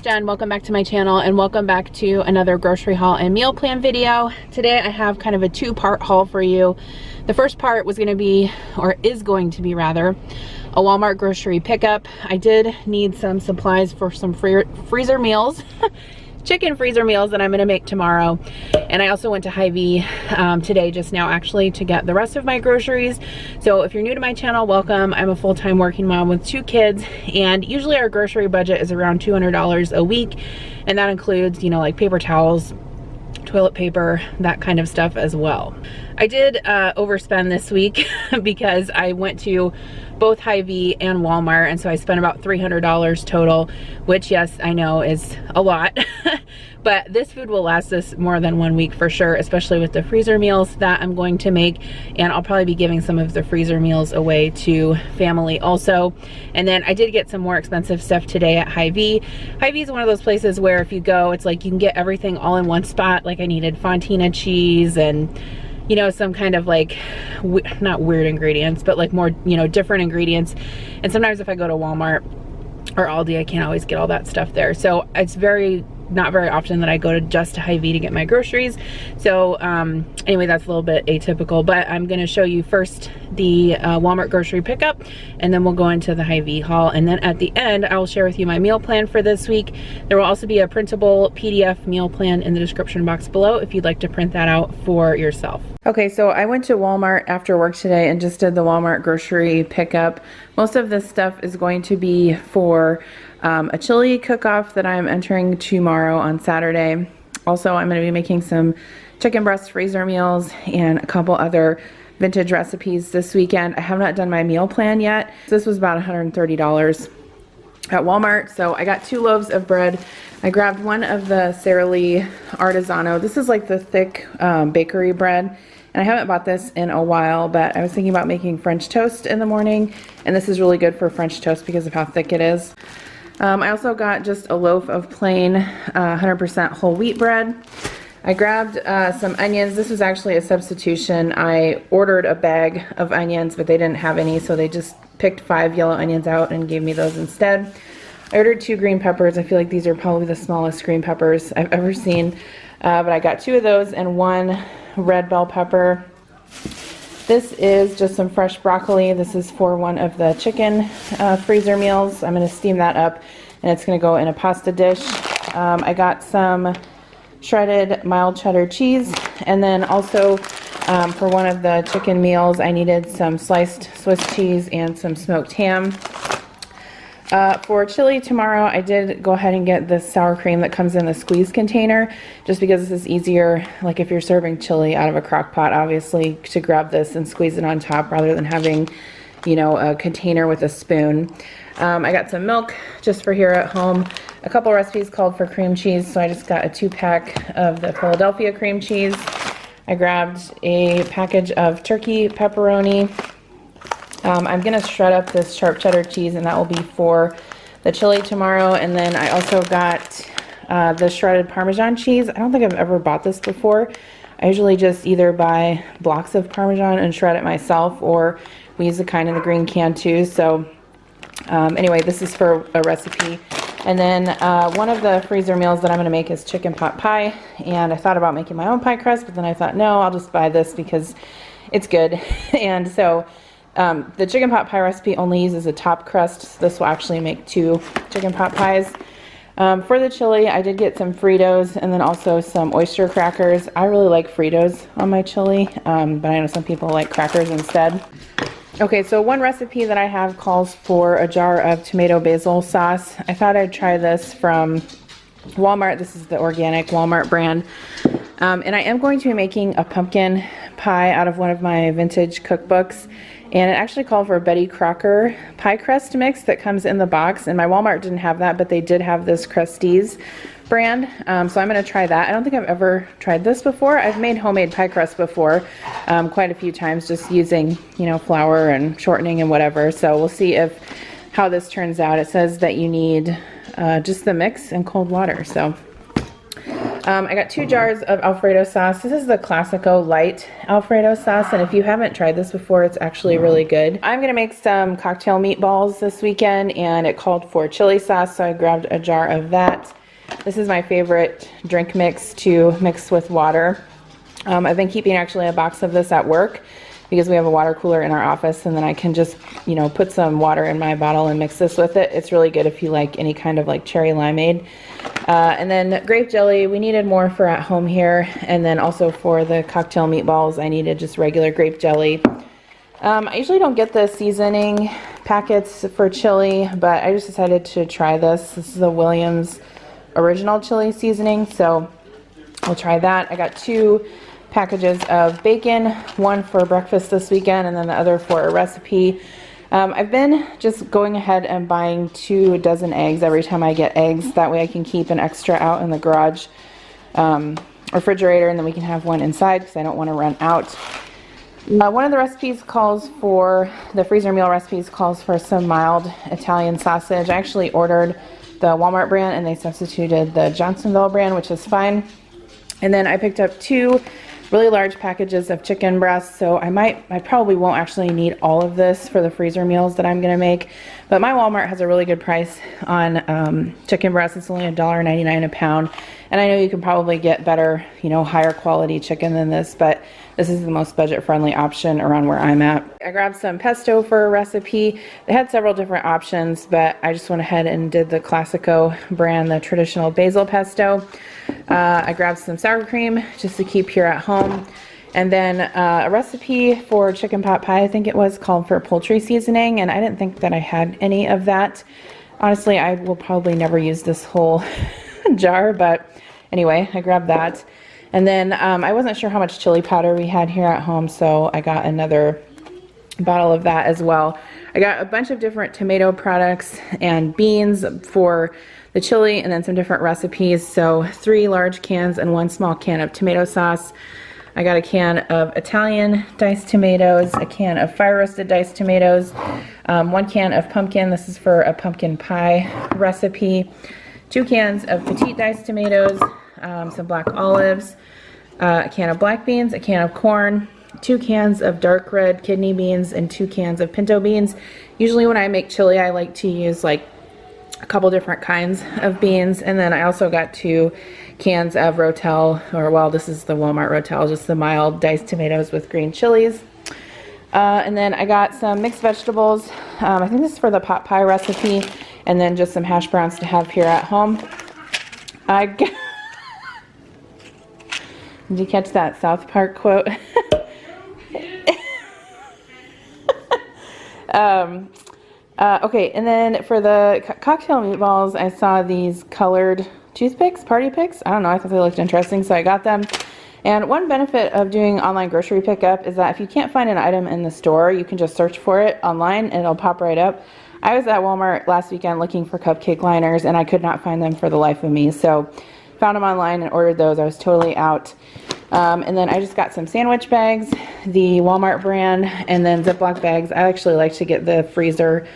Jen. Welcome back to my channel and welcome back to another grocery haul and meal plan video. Today I have kind of a two-part haul for you. The first part was going to be, or is going to be rather, a Walmart grocery pickup. I did need some supplies for some freezer meals. Chicken freezer meals that I'm gonna make tomorrow. And I also went to Hy-Vee today, just now actually, to get the rest of my groceries. So if you're new to my channel, welcome. I'm a full-time working mom with 2 kids, and usually our grocery budget is around $200 a week, and that includes, you know, like paper towels, toilet paper, that kind of stuff as well. I did overspend this week because I went to both Hy-Vee and Walmart, and so I spent about $300 total, which, yes, I know is a lot. But this food will last us more than 1 week for sure, especially with the freezer meals that I'm going to make. And I'll probably be giving some of the freezer meals away to family also. And then I did get some more expensive stuff today at Hy-Vee. Hy-Vee is one of those places where if you go, it's like you can get everything all in one spot. Like I needed Fontina cheese and, you know, some kind of like, not weird ingredients, but like more, you know, different ingredients. And sometimes if I go to Walmart or Aldi, I can't always get all that stuff there. So it's not very often that I go to just Hy-Vee to get my groceries. So anyway, that's a little bit atypical, but I'm gonna show you first the Walmart grocery pickup, and then we'll go into the Hy-Vee haul. And then at the end, I will share with you my meal plan for this week. There will also be a printable PDF meal plan in the description box below if you'd like to print that out for yourself. Okay, so I went to Walmart after work today and just did the Walmart grocery pickup. Most of this stuff is going to be for a chili cook-off that I'm entering tomorrow on Saturday. Also, I'm going to be making some chicken breast freezer meals and a couple other vintage recipes this weekend. I have not done my meal plan yet. This was about $130 at Walmart. So I got 2 loaves of bread. I grabbed one of the Sara Lee Artisano. This is like the thick bakery bread. And I haven't bought this in a while, but I was thinking about making French toast in the morning. And this is really good for French toast because of how thick it is. I also got just a loaf of plain 100% whole wheat bread. I grabbed some onions. This was actually a substitution. I ordered a bag of onions, but they didn't have any, so they just picked 5 yellow onions out and gave me those instead. I ordered 2 green peppers. I feel like these are probably the smallest green peppers I've ever seen, but I got 2 of those and 1 red bell pepper. This is just some fresh broccoli. This is for one of the chicken freezer meals. I'm going to steam that up, and it's going to go in a pasta dish. I got some shredded mild cheddar cheese, and then also for one of the chicken meals, I needed some sliced Swiss cheese and some smoked ham. For chili tomorrow, I did go ahead and get this sour cream that comes in the squeeze container, just because this is easier, like if you're serving chili out of a crock pot, obviously, to grab this and squeeze it on top rather than having, you know, a container with a spoon. I got some milk just for here at home. A couple recipes called for cream cheese, so I just got a 2-pack of the Philadelphia cream cheese. I grabbed a package of turkey pepperoni. I'm going to shred up this sharp cheddar cheese, and that will be for the chili tomorrow. And then I also got the shredded Parmesan cheese. I don't think I've ever bought this before. I usually just either buy blocks of Parmesan and shred it myself, or we use the kind in the green can too. So anyway, this is for a recipe. And then one of the freezer meals that I'm going to make is chicken pot pie. And I thought about making my own pie crust, but then I thought, no, I'll just buy this because it's good. And so the chicken pot pie recipe only uses a top crust. This will actually make 2 chicken pot pies. For the chili, I did get some Fritos and then also some oyster crackers. I really like Fritos on my chili, but I know some people like crackers instead. Okay, so one recipe that I have calls for a jar of tomato basil sauce. I thought I'd try this from Walmart. This is the organic Walmart brand. And I am going to be making a pumpkin pie out of one of my vintage cookbooks. And it actually called for a Betty Crocker pie crust mix that comes in the box. And my Walmart didn't have that, but they did have this Krusteaz brand. So I'm going to try that. I don't think I've ever tried this before. I've made homemade pie crust before quite a few times, just using, you know, flour and shortening and whatever. So we'll see how this turns out. It says that you need just the mix and cold water. So I got 2 jars of Alfredo sauce. This is the Classico Light Alfredo sauce, and if you haven't tried this before, it's actually really good. I'm gonna make some cocktail meatballs this weekend, and it called for chili sauce, so I grabbed a jar of that. This is my favorite drink mix to mix with water. I've been keeping actually a box of this at work because we have a water cooler in our office, and then I can just, you know, put some water in my bottle and mix this with it. It's really good if you like any kind of like cherry limeade. And then grape jelly, we needed more for at home here, and then also for the cocktail meatballs I needed just regular grape jelly. I usually don't get the seasoning packets for chili, but I just decided to try this. This is a Williams original chili seasoning, so I'll try that. I got 2 packages of bacon, one for breakfast this weekend and then the other for a recipe. I've been just going ahead and buying 2 dozen eggs every time I get eggs. That way I can keep an extra out in the garage refrigerator, and then we can have one inside because I don't want to run out. One of the recipes calls for, the freezer meal recipes calls for some mild Italian sausage. I actually ordered the Walmart brand and they substituted the Johnsonville brand, which is fine. And then I picked up 2 really large packages of chicken breasts, so I probably won't actually need all of this for the freezer meals that I'm gonna make, but my Walmart has a really good price on chicken breasts. It's only $1.99 a pound, and I know you can probably get better, you know, higher quality chicken than this, but this is the most budget-friendly option around where I'm at. I grabbed some pesto for a recipe. They had several different options, but I just went ahead and did the Classico brand, the traditional basil pesto. I grabbed some sour cream just to keep here at home. And then a recipe for chicken pot pie, I think it was, called for poultry seasoning, and I didn't think that I had any of that. Honestly, I will probably never use this whole jar, but anyway, I grabbed that. And then I wasn't sure how much chili powder we had here at home, so I got another bottle of that as well. I got a bunch of different tomato products and beans for the chili, and then some different recipes. So 3 large cans and 1 small can of tomato sauce. I got a can of Italian diced tomatoes, a can of fire roasted diced tomatoes, 1 can of pumpkin. This is for a pumpkin pie recipe. 2 cans of petite diced tomatoes, some black olives, a can of black beans, a can of corn, 2 cans of dark red kidney beans, and 2 cans of pinto beans. Usually when I make chili, I like to use like a couple different kinds of beans. And then I also got 2 cans of Rotel, or well, this is the Walmart Rotel, just the mild diced tomatoes with green chilies. And then I got some mixed vegetables. I think this is for the pot pie recipe, and then just some hash browns to have here at home. Did you catch that South Park quote? Okay, and then for the cocktail meatballs, I saw these colored toothpicks, party picks. I don't know, I thought they looked interesting, so I got them. And one benefit of doing online grocery pickup is that if you can't find an item in the store, you can just search for it online and it'll pop right up. I was at Walmart last weekend looking for cupcake liners and I could not find them for the life of me, so found them online and ordered those. I was totally out. And then I just got some sandwich bags, the Walmart brand, and then Ziploc bags. I actually like to get the freezer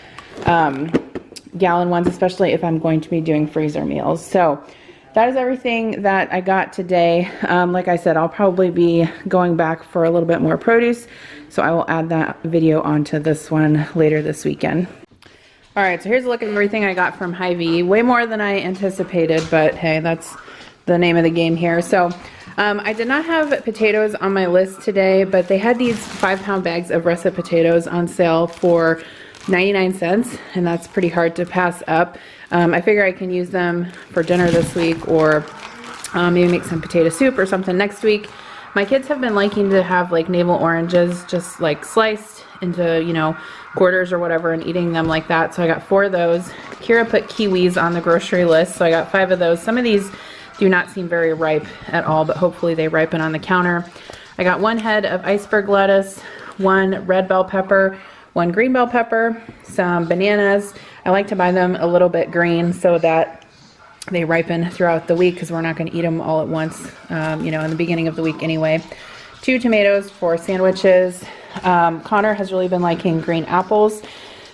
gallon ones, especially if I'm going to be doing freezer meals. So that is everything that I got today. Like I said, I'll probably be going back for a little bit more produce, so I will add that video onto this one later this weekend. All right, so here's a look at everything I got from Hy-Vee. Way more than I anticipated, but hey, that's the name of the game here. So I did not have potatoes on my list today, but they had these 5-pound bags of russet potatoes on sale for 99 cents, and that's pretty hard to pass up. I figure I can use them for dinner this week, or maybe make some potato soup or something next week. My kids have been liking to have like navel oranges just like sliced into, you know, quarters or whatever, and eating them like that. So I got 4 of those. Kira put kiwis on the grocery list, so I got 5 of those. Some of these do not seem very ripe at all, but hopefully they ripen on the counter. I got 1 head of iceberg lettuce, 1 red bell pepper, 1 green bell pepper, some bananas. I like to buy them a little bit green so that they ripen throughout the week, because we're not going to eat them all at once, you know, in the beginning of the week anyway. 2 tomatoes for sandwiches. Connor has really been liking green apples,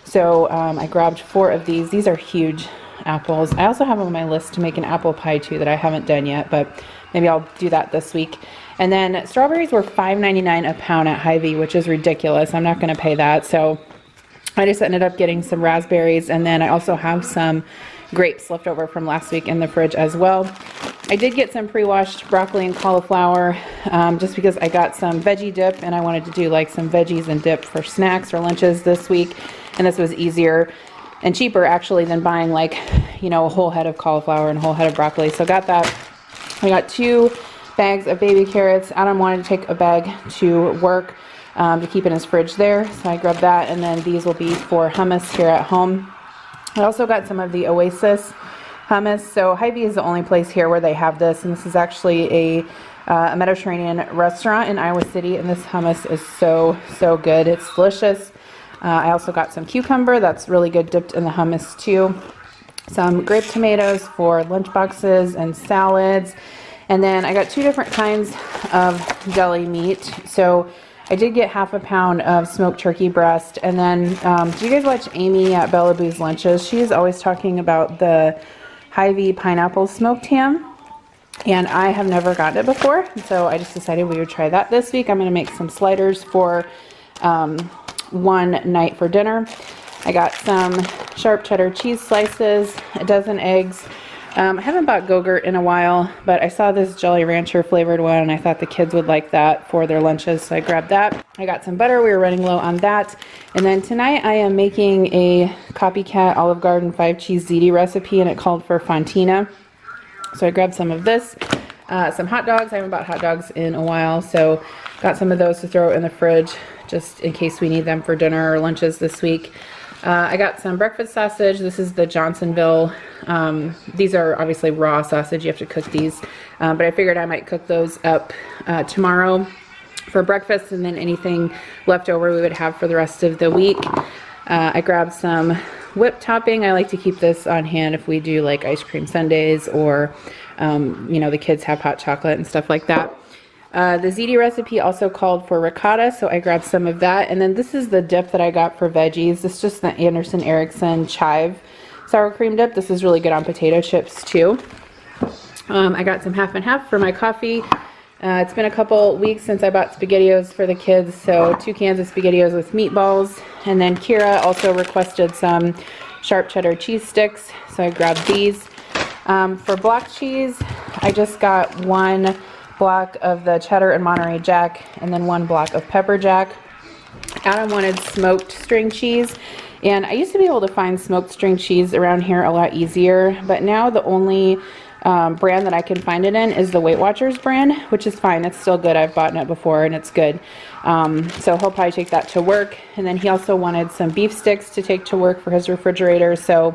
so I grabbed 4 of these. These are huge apples. I also have on my list to make an apple pie too that I haven't done yet, but maybe I'll do that this week. And then strawberries were $5.99 a pound at Hy-Vee, which is ridiculous. I'm not going to pay that. So I just ended up getting some raspberries, and then I also have some grapes left over from last week in the fridge as well. I did get some pre-washed broccoli and cauliflower just because I got some veggie dip and I wanted to do like some veggies and dip for snacks or lunches this week, and this was easier and cheaper actually than buying like, you know, a whole head of cauliflower and a whole head of broccoli. So got that. I got 2 bags of baby carrots. Adam wanted to take a bag to work to keep in his fridge there, so I grabbed that, and then these will be for hummus here at home. I also got some of the Oasis hummus. So Hy-Vee is the only place here where they have this, and this is actually a Mediterranean restaurant in Iowa City, and this hummus is so good. It's delicious. I also got some cucumber that's really good dipped in the hummus too. Some grape tomatoes for lunch boxes and salads. And then I got 2 different kinds of deli meat. So I did get half a pound of smoked turkey breast. And then, do you guys watch Amy at Bella Boo's Lunches? She is always talking about the Hy-Vee pineapple smoked ham. And I have never gotten it before. So I just decided we would try that this week. I'm going to make some sliders for one night for dinner. I got some sharp cheddar cheese slices, a dozen eggs. I haven't bought Go-Gurt in a while, but I saw this Jolly Rancher flavored one, and I thought the kids would like that for their lunches, so I grabbed that. I got some butter. We were running low on that. And then tonight I am making a copycat Olive Garden 5-cheese ziti recipe, and it called for fontina. So I grabbed some of this. Some hot dogs. I haven't bought hot dogs in a while, so got some of those to throw in the fridge just in case we need them for dinner or lunches this week. I got some breakfast sausage. This is the Johnsonville. These are obviously raw sausage. You have to cook these. But I figured I might cook those up tomorrow for breakfast, and then anything left over we would have for the rest of the week. I grabbed some whipped topping. I like to keep this on hand if we do like ice cream sundaes, or you know, the kids have hot chocolate and stuff like that. The ziti recipe also called for ricotta, so I grabbed some of that. And then this is the dip that I got for veggies. This is just the Anderson Erickson chive sour cream dip. This is really good on potato chips too. I got some half and half for my coffee. It's been a couple weeks since I bought SpaghettiOs for the kids, so 2 cans of SpaghettiOs with meatballs. And then Kira also requested some sharp cheddar cheese sticks, so I grabbed these. For block cheese, I just got 1 block of the cheddar and Monterey Jack, and then 1 block of pepper jack. Adam wanted smoked string cheese, and I used to be able to find smoked string cheese around here a lot easier, but now the only brand that I can find it in is the Weight Watchers brand, which is fine. It's still good. I've bought it before and it's good. So he'll probably take that to work. And then he also wanted some beef sticks to take to work for his refrigerator. So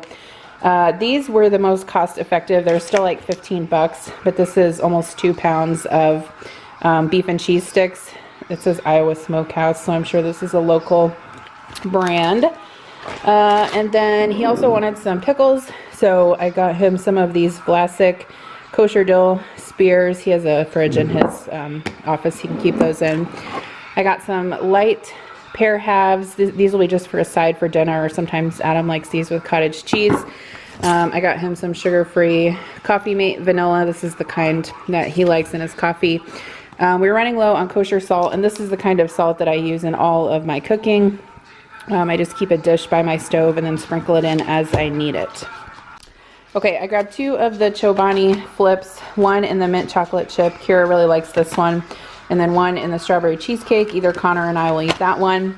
these were the most cost effective. They're still like 15 bucks, but this is almost 2 pounds of beef and cheese sticks. It says Iowa Smokehouse, so I'm sure this is a local brand. And then he also wanted some pickles, so I got him some of these Vlasic kosher dill spears. He has a fridge in his office. He can keep those in. I got some light pear halves. These will be just for a side for dinner, or sometimes Adam likes these with cottage cheese. I got him some sugar-free Coffee Mate vanilla. This is the kind that he likes in his coffee. We were running low on kosher salt, and this is the kind of salt that I use in all of my cooking. I just keep a dish by my stove and then sprinkle it in as I need it. Okay, I grabbed 2 of the Chobani flips, 1 in the mint chocolate chip. Kira really likes this one. And then 1 in the strawberry cheesecake. Either Connor and I will eat that one.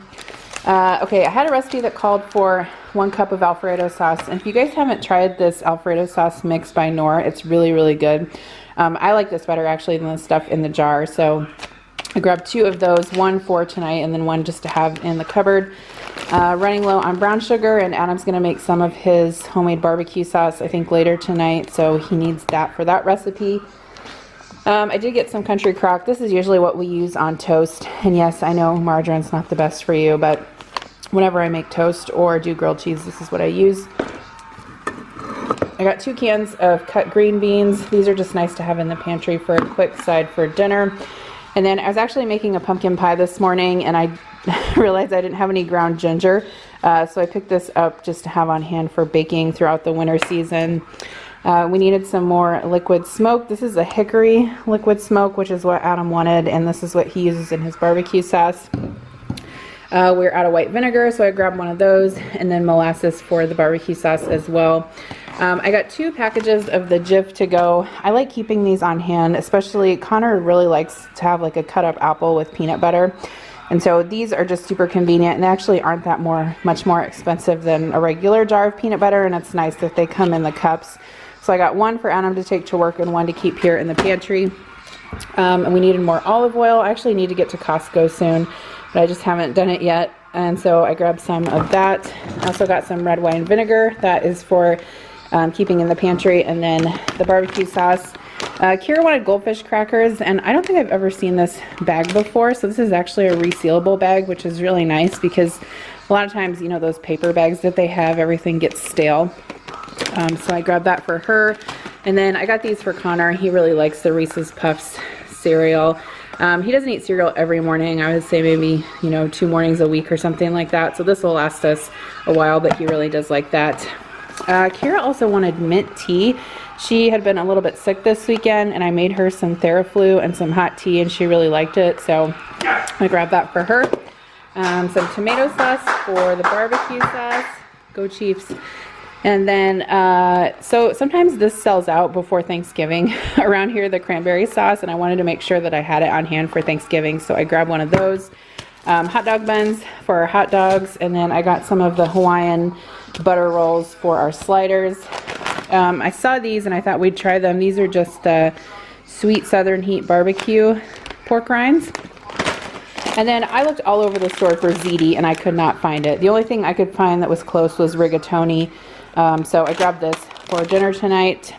Okay, I had a recipe that called for 1 cup of Alfredo sauce. And if you guys haven't tried this Alfredo sauce mix by Knorr, it's really, really good. I like this better actually than the stuff in the jar. So I grabbed 2 of those, 1 for tonight and then 1 just to have in the cupboard. Running low on brown sugar, and Adam's going to make some of his homemade barbecue sauce I think later tonight, so he needs that for that recipe. I did get some country crock. This is usually what we use on toast, and yes, I know margarine's not the best for you, but whenever I make toast or do grilled cheese, this is what I use. I got 2 cans of cut green beans. These are just nice to have in the pantry for a quick side for dinner. And then I was actually making a pumpkin pie this morning, and I realized I didn't have any ground ginger, so I picked this up just to have on hand for baking throughout the winter season. We needed some more liquid smoke. This is a hickory liquid smoke, which is what Adam wanted, and this is what he uses in his barbecue sauce. We're out of white vinegar, so I grabbed one of those, and then molasses for the barbecue sauce as well. I got 2 packages of the Jif to go. I like keeping these on hand, especially Connor really likes to have like a cut up apple with peanut butter. And so these are just super convenient, and they actually aren't that much more expensive than a regular jar of peanut butter, and it's nice that they come in the cups. So I got one for Adam to take to work and one to keep here in the pantry. And we needed more olive oil. I actually need to get to Costco soon, but I just haven't done it yet. And so I grabbed some of that. I also got some red wine vinegar. That is for keeping in the pantry. And then the barbecue sauce. Kira wanted goldfish crackers, and I don't think I've ever seen this bag before. So this is actually a resealable bag, which is really nice because a lot of times, you know, those paper bags that they have, everything gets stale. So I grabbed that for her. And then I got these for Connor. He really likes the Reese's Puffs cereal. He doesn't eat cereal every morning. I would say maybe, you know, 2 mornings a week or something like that. So this will last us a while, but he really does like that. Kira also wanted mint tea. She had been a little bit sick this weekend, and I made her some Theraflu and some hot tea, and she really liked it. So I grabbed that for her. Some tomato sauce for the barbecue sauce. Go Chiefs. And then, so sometimes this sells out before Thanksgiving around here, the cranberry sauce, and I wanted to make sure that I had it on hand for Thanksgiving, so I grabbed one of those. Hot dog buns for our hot dogs, and then I got some of the Hawaiian butter rolls for our sliders. I saw these and I thought we'd try them. These are just the Sweet Southern Heat barbecue pork rinds. And then I looked all over the store for ziti and I could not find it. The only thing I could find that was close was rigatoni. So I grabbed this for dinner tonight.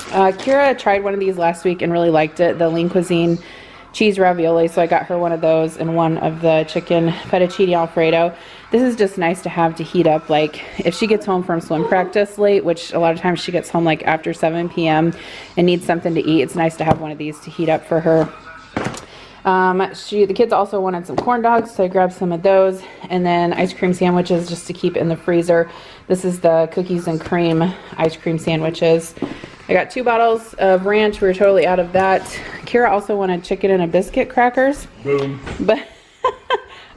Kira tried one of these last week and really liked it, the Lean Cuisine cheese ravioli, so I got her one of those and one of the chicken fettuccine alfredo. This is just nice to have to heat up, like if she gets home from swim practice late, which a lot of times she gets home like after 7 p.m. and needs something to eat. It's nice to have one of these to heat up for her. The kids also wanted some corn dogs, so I grabbed some of those, and then ice cream sandwiches just to keep in the freezer. This is the cookies and cream ice cream sandwiches. I got 2 bottles of ranch. We were totally out of that. Kira also wanted chicken and a biscuit crackers. Boom. But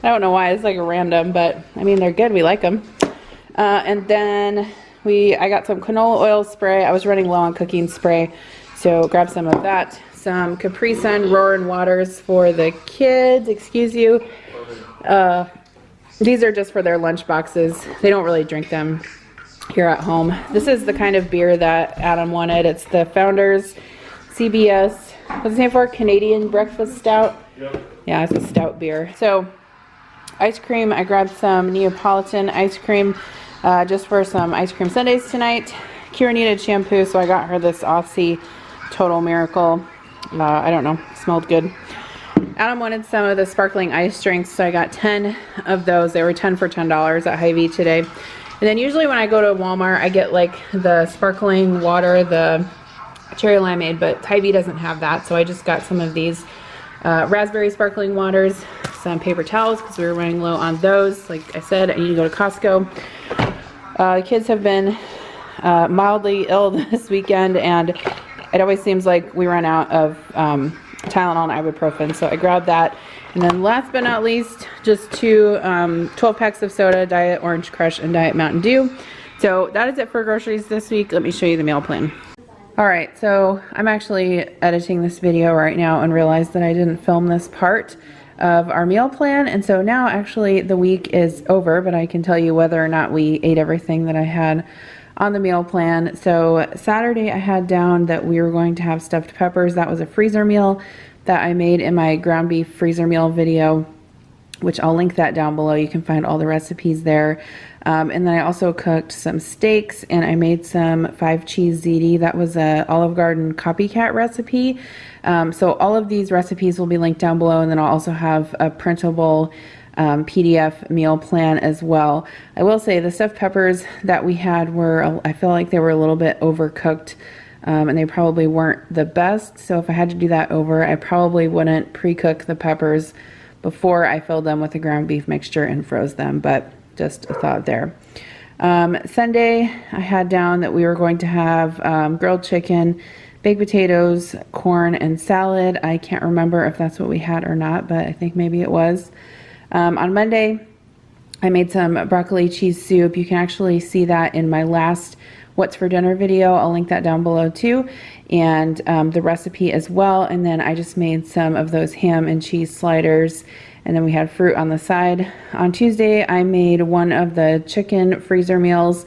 I don't know why, it's like a random, but I mean, they're good. We like them. And then I got some canola oil spray. I was running low on cooking spray, so grab some of that. Some Capri Sun Roaring Waters for the kids, excuse you. These are just for their lunch boxes. They don't really drink them here at home. This is the kind of beer that Adam wanted. It's the Founders CBS, what's it stand for? Canadian Breakfast Stout. Yep. Yeah, it's a stout beer. So ice cream, I grabbed some Neapolitan ice cream just for some ice cream sundaes tonight. Kira needed shampoo, so I got her this Aussie Total Miracle. I don't know, smelled good. Adam wanted some of the sparkling ice drinks, so I got 10 of those. They were 10 for $10 at Hy-Vee today. And then usually when I go to Walmart, I get like the sparkling water, the cherry limeade, but Hy-Vee doesn't have that, so I just got some of these raspberry sparkling waters, some paper towels because we were running low on those. Like I said, I need to go to Costco. The kids have been mildly ill this weekend, and it always seems like we run out of Tylenol and ibuprofen, so I grabbed that. And then last but not least, just 2 12 packs of soda, Diet Orange Crush and Diet Mountain Dew. So that is it for groceries this week. Let me show you the meal plan. Alright, so I'm actually editing this video right now and realized that I didn't film this part of our meal plan, and so now actually the week is over, but I can tell you whether or not we ate everything that I had on the meal plan. So Saturday I had down that we were going to have stuffed peppers. That was a freezer meal that I made in my ground beef freezer meal video, which I'll link that down below. You can find all the recipes there. And then I also cooked some steaks, and I made some 5 cheese ziti. That was a Olive Garden copycat recipe. So all of these recipes will be linked down below, and then I'll also have a printable PDF meal plan as well. I will say the stuffed peppers that we had were, I feel like they were a little bit overcooked, and they probably weren't the best. So if I had to do that over, I probably wouldn't pre-cook the peppers before I filled them with the ground beef mixture and froze them, but just a thought there. Sunday, I had down that we were going to have grilled chicken, baked potatoes, corn, and salad. I can't remember if that's what we had or not, but I think maybe it was. On Monday, I made some broccoli cheese soup. You can actually see that in my last What's for Dinner video. I'll link that down below too, and the recipe as well. And then I just made some of those ham and cheese sliders, and then we had fruit on the side. On Tuesday, I made one of the chicken freezer meals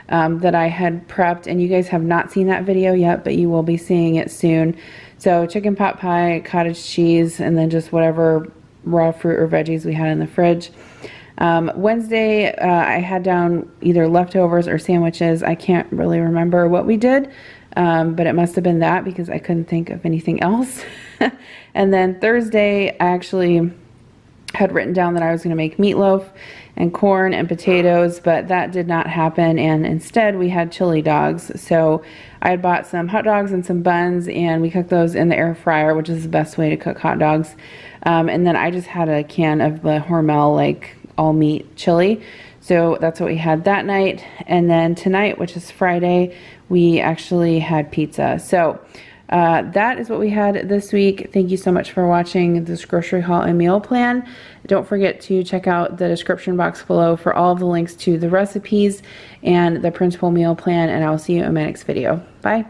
that I had prepped, and you guys have not seen that video yet, but you will be seeing it soon. So chicken pot pie, cottage cheese, and then just whatever raw fruit or veggies we had in the fridge. Wednesday, I had down either leftovers or sandwiches. I can't really remember what we did, but it must have been that because I couldn't think of anything else. And then Thursday, I actually had written down that I was going to make meatloaf and corn and potatoes, but that did not happen, and instead we had chili dogs. So I had bought some hot dogs and some buns, and we cooked those in the air fryer, which is the best way to cook hot dogs. And then I just had a can of the Hormel, like, all meat chili. So that's what we had that night. And then tonight, which is Friday, we actually had pizza. So that is what we had this week. Thank you so much for watching this grocery haul and meal plan. Don't forget to check out the description box below for all of the links to the recipes and the Printable meal plan, and I'll see you in my next video. Bye.